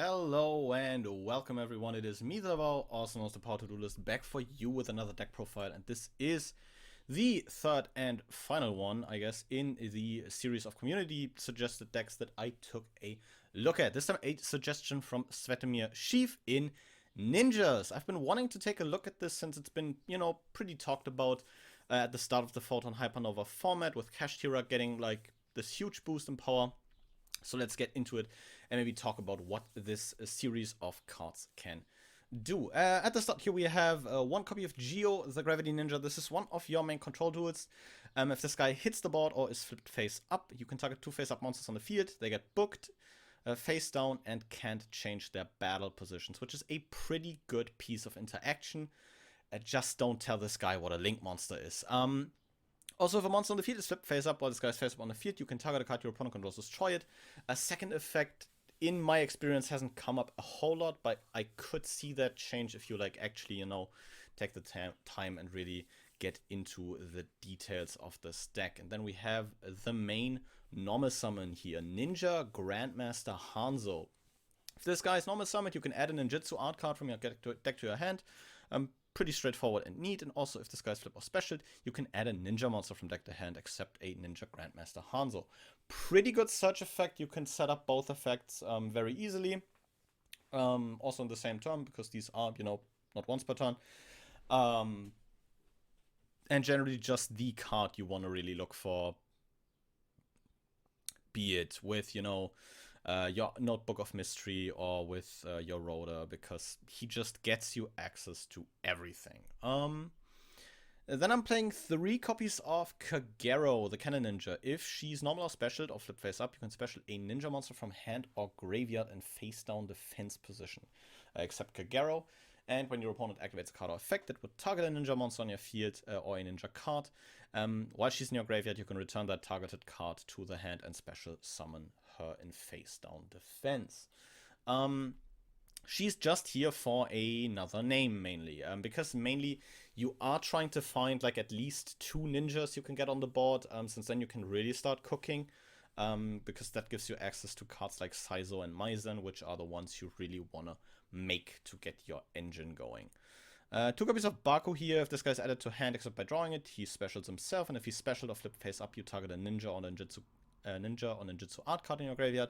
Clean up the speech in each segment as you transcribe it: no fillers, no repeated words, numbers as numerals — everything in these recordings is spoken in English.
Hello and welcome everyone, it is me, Zavao, also known as the Power To Do List, back for you with another deck profile, and this is the third and final one, I guess, in the series of community suggested decks that I took a look at. This time a suggestion from Svetomir Sheaf in Ninjas. I've been wanting to take a look at this since it's been, pretty talked about at the start of the Photon Hypernova format, with Kashtira getting like this huge boost in power. So let's get into it and maybe talk about what this series of cards can do. At the start here we have one copy of Geo, the Gravity Ninja. This is one of your main control duels. If this guy hits the board or is flipped face up, you can target two face up monsters on the field. They get booked face down and can't change their battle positions, which is a pretty good piece of interaction. Just don't tell this guy what a link monster is. Also, if a monster on the field is flipped face up while this guy's face up on the field, you can target a card your opponent controls, destroy it. A second effect, in my experience, hasn't come up a whole lot, but I could see that change if you actually, take the time and really get into the details of this deck. And then we have the main normal summon here, Ninja Grandmaster Hanzo. If this guy is normal summoned, you can add a Ninjitsu art card from your deck to your hand. Pretty straightforward and neat. And also, if this guy's flip or specialed, you can add a ninja monster from deck to hand, except a Ninja Grandmaster Hanzo. Pretty good search effect. You can set up both effects very easily. Also in the same turn, because these are, not once per turn. And generally just the card you want to really look for. Be it with, your Notebook of Mystery or with your Rotor, because he just gets you access to everything. Then I'm playing 3 copies of Kagero, the Cannon Ninja. If she's normal or special or flip face up, you can special a ninja monster from hand or graveyard and face down defense position, except Kagero. And when your opponent activates a card or effect that would target a ninja monster on your field or a ninja card, while she's in your graveyard, you can return that targeted card to the hand and special summon her in face down defense. She's just here for another name mainly, because mainly you are trying to find at least 2 ninjas you can get on the board, since then you can really start cooking. Because that gives you access to cards like Saizo and Maizen, which are the ones you really want to make to get your engine going. 2 copies of Baku here. If this guy's added to hand except by drawing it, he specials himself, and if he's special or flip face up, you target a ninja or ninjutsu art card in your graveyard,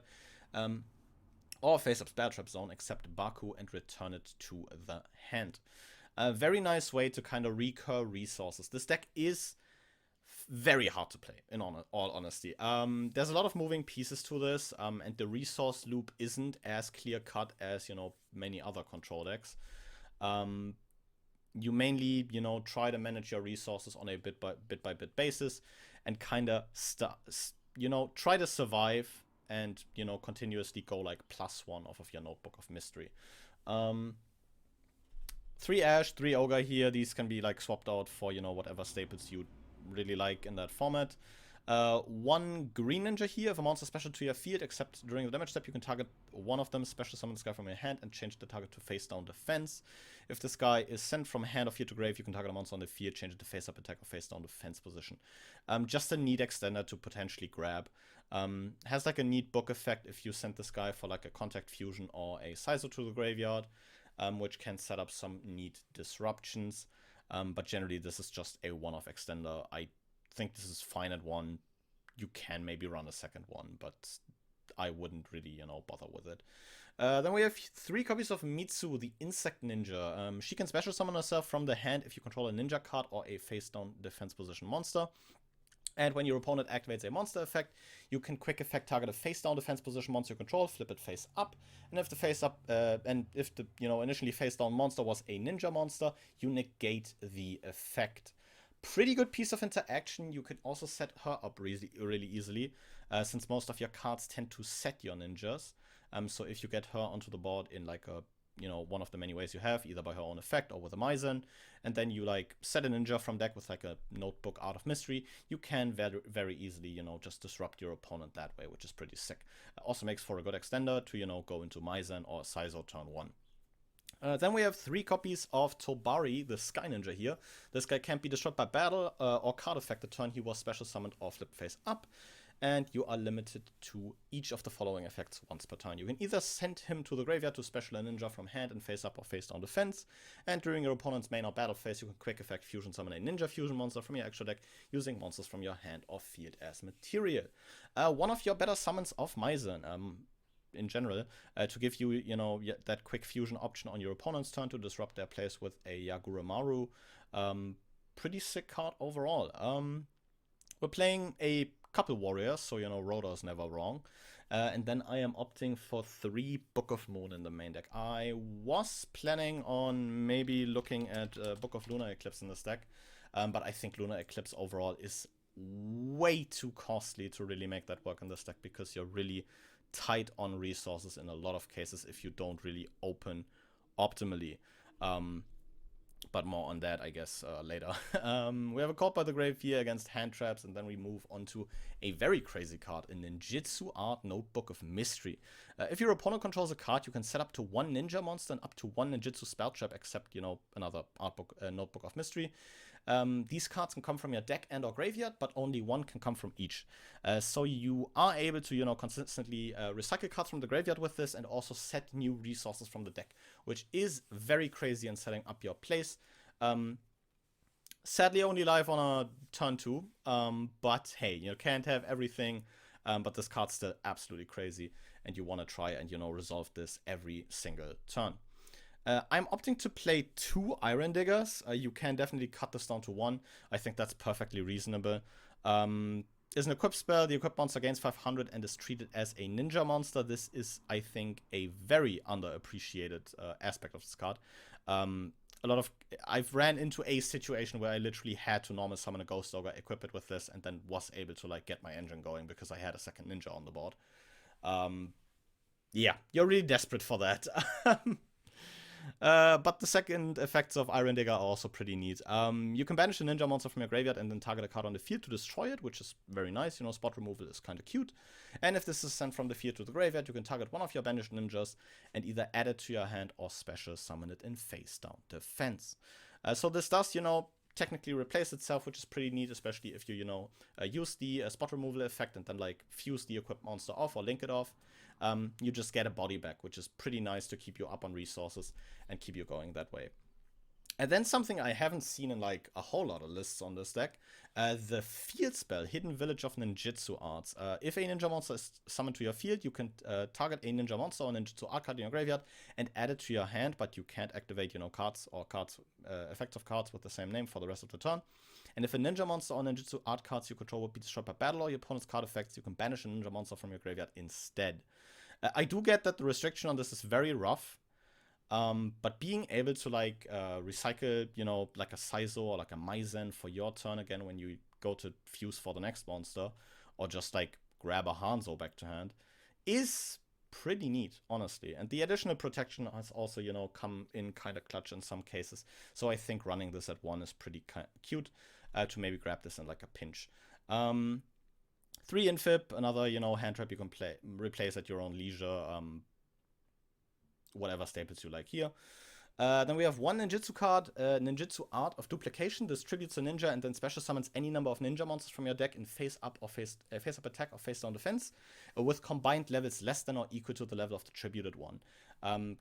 or face up spell trap zone except Baku and return it to the hand. A very nice way to kind of recur resources. This deck is very hard to play, in all honesty. There's a lot of moving pieces to this, and the resource loop isn't as clear cut as many other control decks. You mainly try to manage your resources on a bit by bit basis, and kind of try to survive and continuously go +1 off of your Notebook of Mystery. 3 Ash, 3 Ogre here. These can be swapped out for whatever staples you really like in that format. 1 Green Ninja here. If a monster special to your field, except during the damage step, you can target one of them, special summon this guy from your hand, and change the target to face down defense. If this guy is sent from hand or field to grave, you can target a monster on the field, change it to face up attack or face down defense position. Just a neat extender to potentially grab. Has a neat book effect if you send this guy for a Contact Fusion or a Saizo to the graveyard, which can set up some neat disruptions. But generally, this is just a one-off extender. I think this is fine at 1. You can maybe run a second one, but I wouldn't really, bother with it. Then we have 3 copies of Mitsu, the Insect Ninja. She can special summon herself from the hand if you control a ninja card or a face-down defense position monster. And when your opponent activates a monster effect, you can quick effect target a face-down defense position monster you control, flip it face up. And if the face up, if the initially face-down monster was a ninja monster, you negate the effect. Pretty good piece of interaction. You can also set her up really easily, since most of your cards tend to set your ninjas. So if you get her onto the board in one of the many ways you have, either by her own effect or with a Maizen, and then you set a ninja from deck with a Notebook Art of Mystery, you can very easily, just disrupt your opponent that way, which is pretty sick. Also makes for a good extender to, go into Maizen or Saizo turn 1. Then we have 3 copies of Tobari, the Sky Ninja here. This guy can't be destroyed by battle or card effect the turn he was special summoned or flip face up. and you are limited to each of the following effects once per turn. You can either send him to the graveyard to special a ninja from hand and face up or face down defense, and during your opponent's main or battle phase, you can quick effect fusion summon a ninja fusion monster from your extra deck using monsters from your hand or field as material. One of your better summons of Maizen, in general, to give you, that quick fusion option on your opponent's turn to disrupt their plays with a Yaguramaru. Pretty sick card overall. We're playing a couple warriors, so Rotor's never wrong. And then I am opting for 3 Book of Moon in the main deck. I was planning on maybe looking at Book of Lunar Eclipse in this deck, but I think Lunar Eclipse overall is way too costly to really make that work in this deck, because you're really tight on resources in a lot of cases if you don't really open optimally. But more on that, I guess, later. We have a Caught by the Grave here against hand traps, and then we move on to a very crazy card, a Ninjitsu Art Notebook of Mystery. If your opponent controls a card, you can set up to 1 ninja monster and up to 1 Ninjitsu spell trap, except, another Notebook of Mystery. These cards can come from your deck and or graveyard, but only 1 can come from each. So you are able to, consistently recycle cards from the graveyard with this, and also set new resources from the deck, which is very crazy in setting up your plays. Sadly only live on a turn 2, but hey, you can't have everything, but this card's still absolutely crazy, and you want to try and, resolve this every single turn. I'm opting to play 2 Iron Diggers. You can definitely cut this down to 1. I think that's perfectly reasonable. Is an equipped spell. The equipped monster gains 500 and is treated as a ninja monster. This is, I think, a very underappreciated aspect of this card. I've ran into a situation where I literally had to normal summon a Ghost Ogre, equip it with this, and then was able to get my engine going because I had a second ninja on the board. Yeah, you're really desperate for that. But the second effects of Iron Digger are also pretty neat. You can banish a ninja monster from your graveyard and then target a card on the field to destroy it, which is very nice. Spot removal is kind of cute. And if this is sent from the field to the graveyard, you can target one of your banished ninjas and either add it to your hand or special summon it in face down defense. So this does, technically replace itself, which is pretty neat, especially if you, use the spot removal effect and then fuse the equipped monster off or link it off. You just get a body back, which is pretty nice to keep you up on resources and keep you going that way. And then something I haven't seen in a whole lot of lists on this deck, the field spell, Hidden Village of Ninjitsu Arts. If a ninja monster is summoned to your field, you can target a ninja monster or ninjitsu art card in your graveyard and add it to your hand, but you can't activate, effects of cards with the same name for the rest of the turn. And if a ninja monster or ninjitsu art cards you control would be destroyed by battle or your opponent's card effects, you can banish a ninja monster from your graveyard instead. I do get that the restriction on this is very rough, but being able to recycle, a Saizo or a Maizen for your turn again when you go to fuse for the next monster, or just grab a Hanzo back to hand, is pretty neat, honestly. And the additional protection has also, come in kind of clutch in some cases. So I think running this at 1 is pretty cute to maybe grab this in a pinch. 3 Infib, another, hand trap you can replace at your own leisure, whatever staples you like here. Then we have 1 Ninjitsu card, Ninjitsu Art of Duplication. Distributes a ninja and then special summons any number of ninja monsters from your deck in face up attack or face down defense with combined levels less than or equal to the level of the tributed one.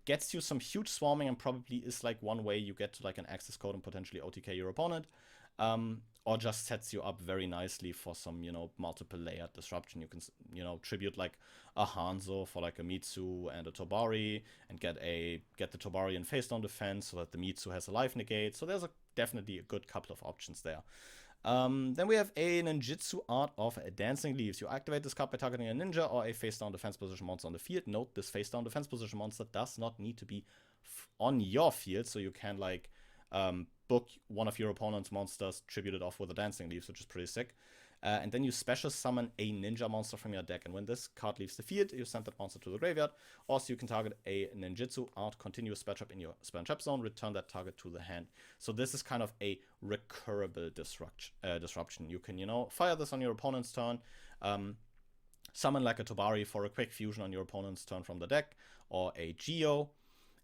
Gets you some huge swarming and probably is one way you get to an access code and potentially OTK your opponent. Or just sets you up very nicely for some, multiple layered disruption. You can, tribute a Hanzo for a Mitsu and a Tobari, and get the Tobari in face down defense so that the Mitsu has a life negate. So there's definitely a good couple of options there. Then we have a Ninjitsu Art of Dancing Leaves. You activate this card by targeting a ninja or a face down defense position monster on the field. Note, this face down defense position monster does not need to be on your field, so you can book one of your opponent's monsters, tribute it off with a Dancing Leaves, which is pretty sick. And then you special summon a ninja monster from your deck. And when this card leaves the field, you send that monster to the graveyard. Also, you can target a Ninjitsu Art continuous spell trap in your spell and trap zone, return that target to the hand. So this is kind of a recurrable disruption. You can, fire this on your opponent's turn, summon a Tobari for a quick fusion on your opponent's turn from the deck, or a Geo,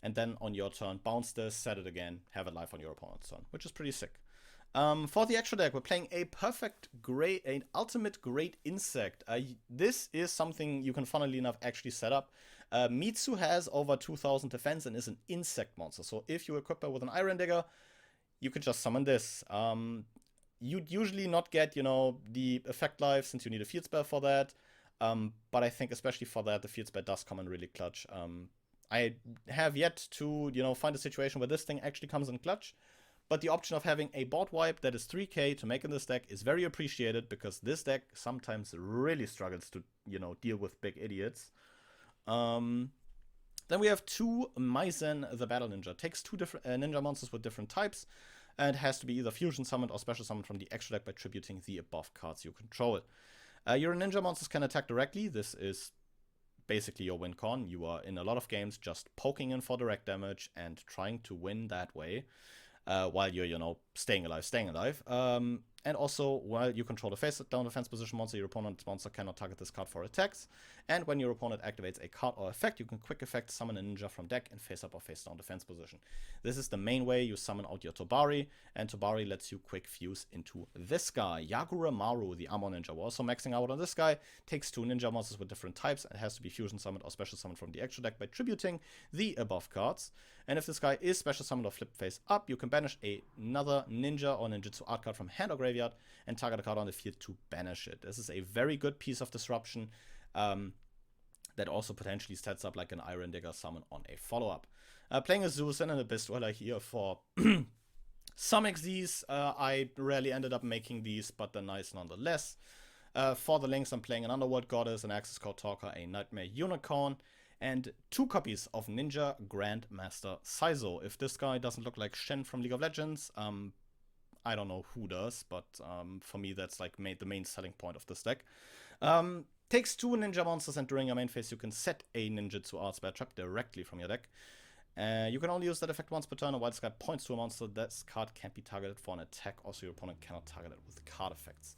and then on your turn, bounce this, set it again, have it live on your opponent's turn, which is pretty sick. For the extra deck, we're playing a an ultimate great insect. This is something you can, funnily enough, actually set up. Mitsu has over 2000 defense and is an insect monster. So if you equip her with an Iron Digger, you could just summon this. You'd usually not get, the effect life since you need a field spell for that. But I think especially for that, the field spell does come in really clutch. I have yet to, find a situation where this thing actually comes in clutch. But the option of having a board wipe that is 3k to make in this deck is very appreciated, because this deck sometimes really struggles to, deal with big idiots. Then we have 2 Maizen the Battle Ninja. Takes 2 different ninja monsters with different types, and has to be either fusion summoned or special summoned from the extra deck by tributing the above cards you control. Your ninja monsters can attack directly. This is basically your win con. You are in a lot of games just poking in for direct damage and trying to win that way. While you're, staying alive. And also, while you control the face down defense position monster, your opponent's monster cannot target this card for attacks. And when your opponent activates a card or effect, you can quick effect summon a ninja from deck in face up or face down defense position. This is the main way you summon out your Tobari, and Tobari lets you quick fuse into this guy. Yagura Maru, the armor ninja. We're also maxing out on this guy. Takes 2 ninja monsters with different types and has to be fusion summoned or special summoned from the extra deck by tributing the above cards. And if this guy is special summoned or flip face up, you can banish another ninja or ninjutsu art card from hand or graveyard and target a card on the field to banish it. This is a very good piece of disruption that also potentially sets up like an Iron Digger summon on a follow-up. Playing a Zeus and an Abyss Dweller here for some XDs. I rarely ended up making these, but they're nice nonetheless. For the links, I'm playing an Underworld Goddess, an Access Code Talker, a Nightmare Unicorn, and 2 copies of Ninja Grandmaster Saizo. If this guy doesn't look like Shen from League of Legends, I don't know who does, but for me that's like the main selling point of this deck. Takes 2 ninja monsters, and during your main phase you can set a Ninjitsu Arts spell trap directly from your deck. You can only use that effect once per turn, and while this guy points to a monster, this card can't be targeted for an attack. Also, your opponent cannot target it with card effects.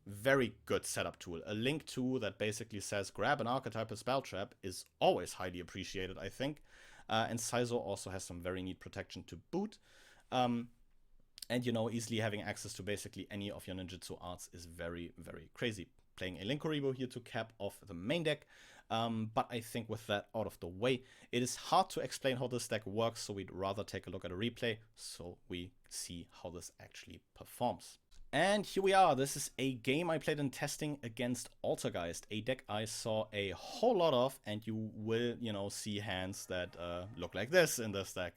Very good setup tool. A link to that basically says grab an archetype spell trap is always highly appreciated, I think. And Saizo also has some very neat protection to boot. And easily having access to basically any of your Ninjutsu Arts is very, very crazy. Playing a Linkuribo here to cap off the main deck. But I think with that out of the way, it is hard to explain how this deck works, so we'd rather take a look at a replay so we see how this actually performs. And here we are. This is a game I played in testing against Altergeist, a deck I saw a whole lot of, and you will, see hands that look like this in this deck.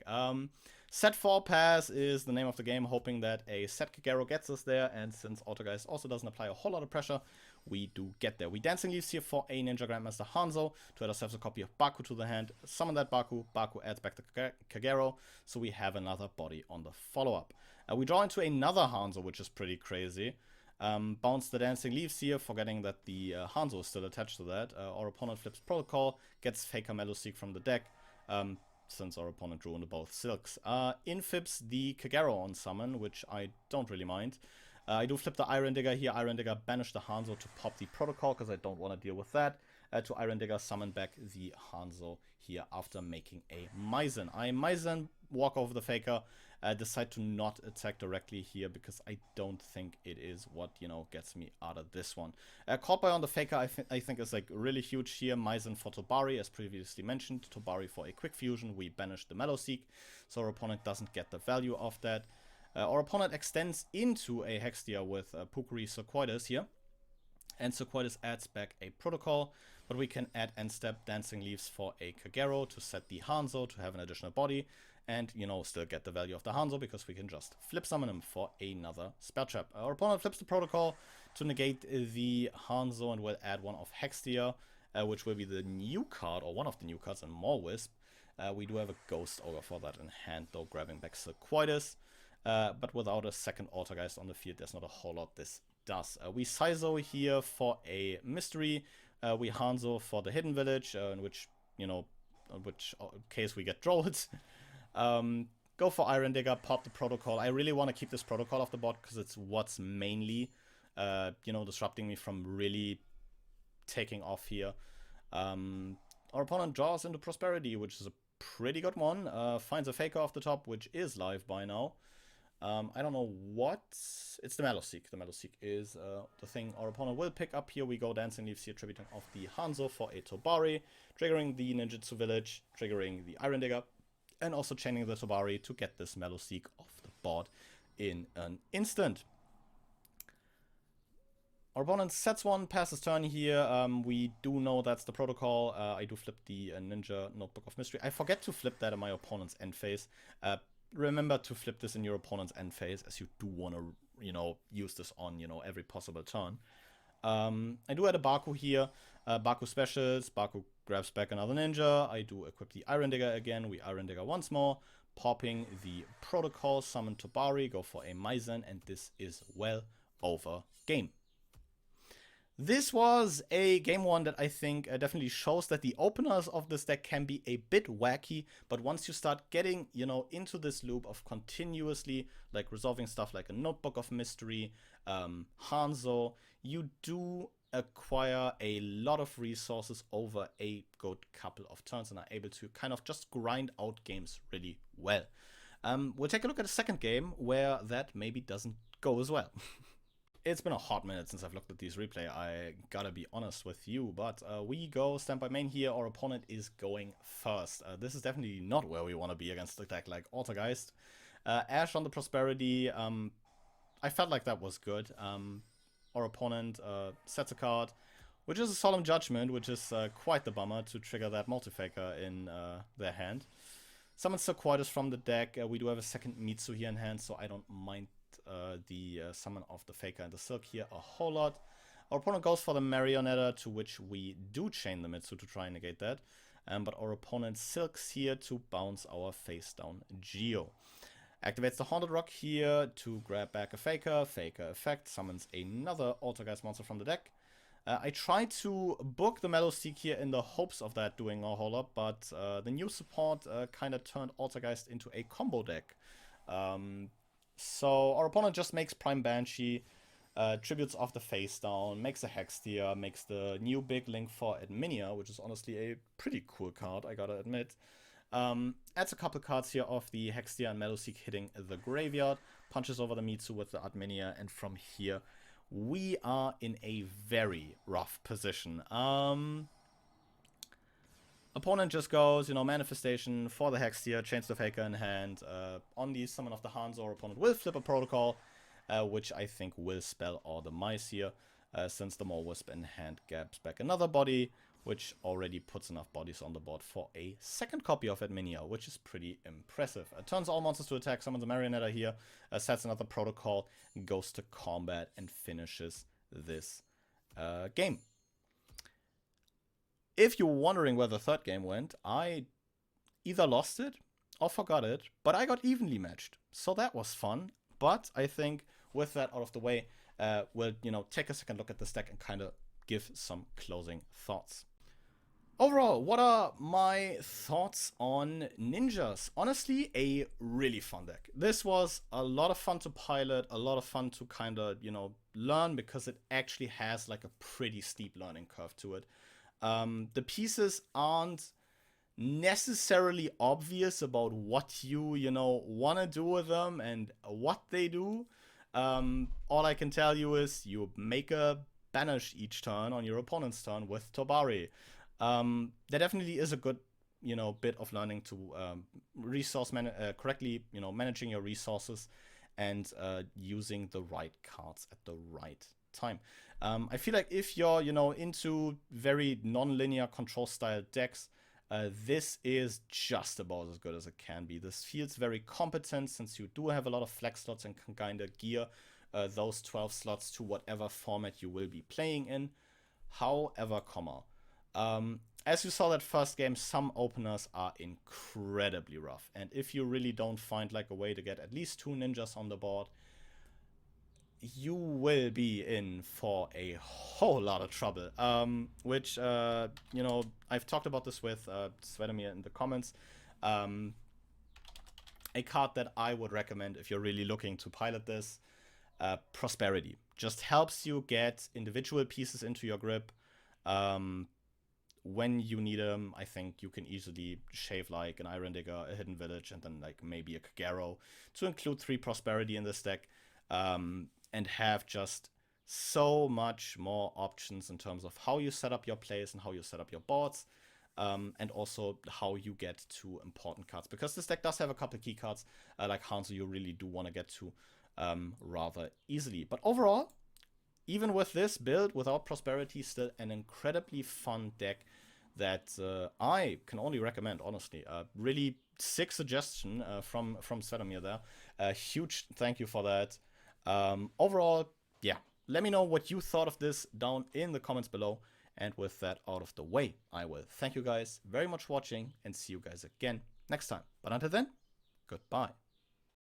Set 4 pass is the name of the game, hoping that a set Kagero gets us there, and since Altergeist also doesn't apply a whole lot of pressure, we do get there. We Dancing Leaves here for a Ninja Grandmaster Hanzo to add ourselves a copy of Baku to the hand, summon that Baku, Baku adds back the Kagero, so we have another body on the follow-up. We draw into another Hanzo, which is pretty crazy. Bounce the Dancing Leaves here, forgetting that the Hanzo is still attached to that. Our opponent flips Protocol, gets Faker Meloseek from the deck, since our opponent drew into both Silks. Infibs the Kagero on summon, which I don't really mind. I do flip the Iron Digger here. Iron Digger banish the Hanzo to pop the Protocol, because I don't want to deal with that. To Iron Digger summon back the Hanzo here after making a Maizen. I Maizen, walk over the Faker, decide to not attack directly here because I don't think it is what, gets me out of this one. Caught by on the Faker I think is like really huge here. Maizen for Tobari, as previously mentioned. Tobari for a quick fusion. We banish the Meloseek, so our opponent doesn't get the value of that. Our opponent extends into a Hextia with Pukuri Circuitus here. And Circuitus adds back a Protocol, but we can add End Step Dancing Leaves for a Kagero to set the Hanzo to have an additional body, and, still get the value of the Hanzo because we can just flip summon him for another spell trap. Our opponent flips the Protocol to negate the Hanzo and will add one of Hextia, which will be the new card, or one of the new cards in Maul Wisp. We do have a Ghost Ogre for that in hand, though, grabbing back Circuitus. But without a second Altergeist on the field, there's not a whole lot this does. We Saizo here for a Mystery. We Hanzo for the Hidden Village, in which case we get Drolled. Go for Iron Digger, pop the Protocol. I really want to keep this Protocol off the board because it's what's mainly, disrupting me from really taking off here. Our opponent draws into Prosperity, which is a pretty good one. Finds a Faker off the top, which is live by now. I don't know what. It's the Meadowseek. The Meadowseek is the thing our opponent will pick up. Here we go. Dancing Leaves here, tributing off the Hanzo for a Tobari, triggering the Ninjutsu Village, triggering the Iron Digger, and also chaining the Tobari to get this Meadowseek off the board in an instant. Our opponent sets one, passes turn here. We do know that's the protocol. I do flip the Ninja Notebook of Mystery. I forget to flip that in my opponent's end phase. Remember to flip this in your opponent's end phase, as you do want to, use this on, every possible turn. I do add a Baku here. Baku specials. Baku grabs back another ninja. I do equip the Iron Digger again. We Iron Digger once more. Popping the protocol, summon Tobari, go for a Maizen, and this is well over game. This was a game one that I think definitely shows that the openers of this deck can be a bit wacky, but once you start getting, into this loop of continuously like resolving stuff like a Notebook of Mystery, Hanzo, you do acquire a lot of resources over a good couple of turns and are able to kind of just grind out games really well. We'll take a look at a second game where that maybe doesn't go as well. It's been a hot minute since I've looked at these replay, I gotta be honest with you, but we go standby main here. Our opponent is going first. This is definitely not where we want to be against a deck like Altergeist. Ash on the Prosperity, I felt like that was good. Our opponent sets a card, which is a Solemn Judgment, which is quite the bummer to trigger that Multifaker in their hand. Summons Circuitous from the deck. We do have a second Mitsu here in hand, so I don't mind the summon of the Faker and the Silk here a whole lot. Our opponent goes for the Marionetta, to which we do chain the Mitsu to try and negate that. But our opponent Silks here to bounce our face down Geo. Activates the Haunted Rock here to grab back a Faker. Faker effect summons another Altergeist monster from the deck. I tried to book the Meadowseek here in the hopes of that doing a whole lot, but the new support kind of turned Altergeist into a combo deck. So our opponent just makes Prime Banshee, tributes off the face down, makes a Hextia, makes the new big link for Adminia, which is honestly a pretty cool card, I gotta admit. Adds a couple cards here of the Hextia and Meadowseek hitting the graveyard, punches over the Mitsu with the Adminia, and from here we are in a very rough position. Opponent just goes, Manifestation for the Hextia, chains the Faker in hand. On the summon of the Hanzo, our opponent will flip a protocol, which I think will spell all the mice here, since the Mole Wisp in hand gaps back another body, which already puts enough bodies on the board for a second copy of Adminia, which is pretty impressive. Turns all monsters to attack, summons a Marionetta here, sets another protocol, goes to combat, and finishes this game. If you're wondering where the third game went, I either lost it or forgot it, but I got evenly matched. So that was fun. But I think with that out of the way, we'll take a second look at this deck and kind of give some closing thoughts. Overall, what are my thoughts on ninjas? Honestly, a really fun deck. This was a lot of fun to pilot, a lot of fun to kind of, learn, because it actually has like a pretty steep learning curve to it. The pieces aren't necessarily obvious about what you, want to do with them and what they do. All I can tell you is you make a banish each turn on your opponent's turn with Tobari. There definitely is a good, bit of learning to correctly, managing your resources and using the right cards at the right time. I feel like if you're, into very non-linear control style decks, this is just about as good as it can be. This feels very competent, since you do have a lot of flex slots and can kind of gear those 12 slots to whatever format you will be playing in. However, as you saw that first game, some openers are incredibly rough. And if you really don't find like a way to get at least 2 ninjas on the board, you will be in for a whole lot of trouble. Which, I've talked about this with Svetomir in the comments. A card that I would recommend if you're really looking to pilot this, Prosperity. Just helps you get individual pieces into your grip. when you need them, I think you can easily shave like an Iron Digger, a Hidden Village, and then like maybe a Kagero to include 3 Prosperity in this deck, and have just so much more options in terms of how you set up your plays and how you set up your boards, and also how you get to important cards. Because this deck does have a couple key cards, like Hanzo, you really do want to get to rather easily. But overall, even with this build, without Prosperity, still an incredibly fun deck that I can only recommend, honestly. Really sick suggestion from Svetomir there. A huge thank you for that. Overall, yeah, let me know what you thought of this down in the comments below. And with that out of the way, I will thank you guys very much for watching and see you guys again next time. But until then, goodbye.